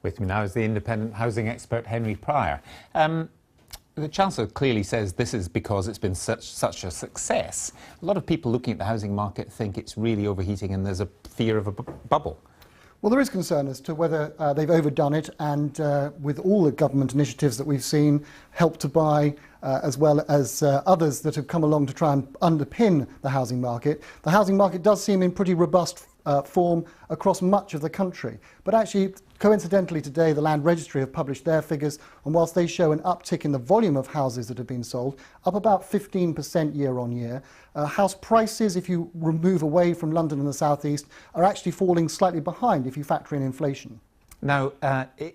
With me now is the independent housing expert Henry Pryor. The Chancellor clearly says this is because it's been such a success. A lot of people looking at the housing market think it's really overheating and there's a fear of a bubble. Well, there is concern as to whether they've overdone it, and with all the government initiatives that we've seen, Help to Buy, as well as others that have come along to try and underpin the housing market does seem in pretty robust form across much of the country. But actually, coincidentally today, the Land Registry have published their figures, and whilst they show an uptick in the volume of houses that have been sold, up about 15% year on year, house prices, if you remove away from London and the South East, are actually falling slightly behind if you factor in inflation. Now,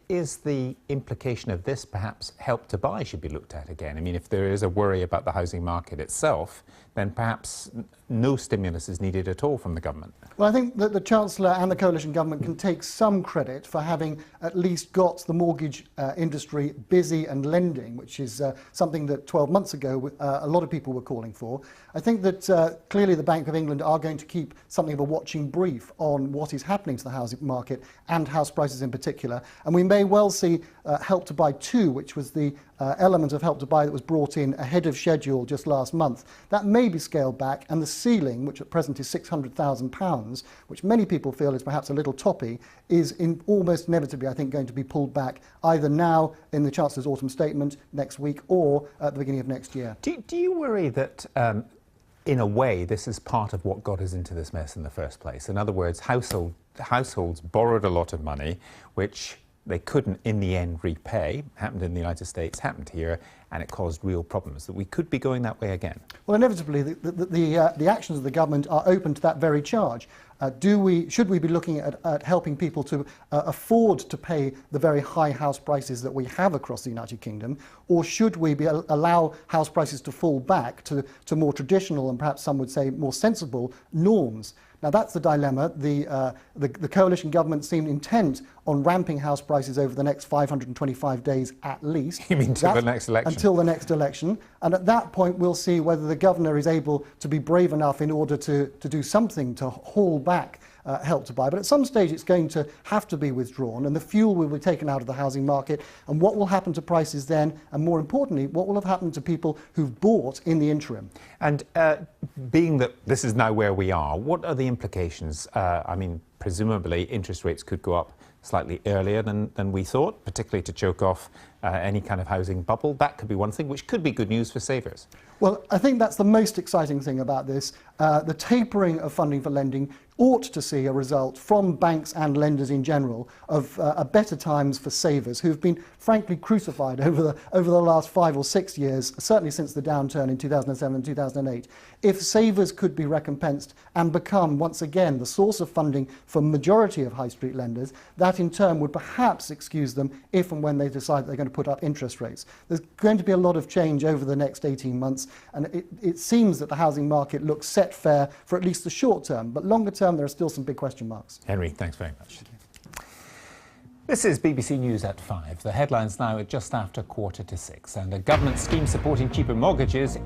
is the implication of this perhaps Help to Buy should be looked at again? I mean, if there is a worry about the housing market itself, then perhaps no stimulus is needed at all from the government. Well, I think that the Chancellor and the coalition government can take some credit for having at least got the mortgage industry busy and lending, which is something that 12 months ago a lot of people were calling for. I think that clearly the Bank of England are going to keep something of a watching brief on what is happening to the housing market and house prices in particular. And we may well see Help to Buy 2, which was the element of Help to Buy that was brought in ahead of schedule just last month. That may be scaled back, and the ceiling, which at present is £600,000, which many people feel is perhaps a little toppy, is almost inevitably, I think, going to be pulled back either now in the Chancellor's autumn statement next week or at the beginning of next year. Do you worry that in a way, this is part of what got us into this mess in the first place? In other words, households borrowed a lot of money, which they couldn't in the end repay. Happened in the United States, happened here, and it caused real problems. That we could be going that way again. Well, inevitably, the actions of the government are open to that very charge. Should we be looking at helping people to afford to pay the very high house prices that we have across the United Kingdom, or should we allow house prices to fall back to more traditional and perhaps some would say more sensible norms? Now that's the dilemma. The coalition government seemed intent on ramping house prices over the next 525 days at least. You mean until the next election? Until the next election. And at that point we'll see whether the governor is able to be brave enough in order to do something to haul back Help to Buy. But at some stage it's going to have to be withdrawn, and the fuel will be taken out of the housing market. And what will happen to prices then? And more importantly, what will have happened to people who've bought in the interim? And being that this is now where we are, what are the implications? I mean, presumably interest rates could go up slightly earlier than we thought, particularly to choke off any kind of housing bubble. That could be one thing, which could be good news for savers. Well, I think that's the most exciting thing about this. The tapering of funding for lending ought to see a result from banks and lenders in general of better times for savers who've been frankly crucified over the last 5 or 6 years, certainly since the downturn in 2007 and 2008. If savers could be recompensed and become once again the source of funding for majority of high street lenders, that in turn would perhaps excuse them if and when they decide they're going to put up interest rates. There's going to be a lot of change over the next 18 months, and it seems that the housing market looks set fair for at least the short term, but longer term there are still some big question marks. Henry, thanks very much. This is BBC News at 5. The headlines now at just after 5:45, and a government scheme supporting cheaper mortgages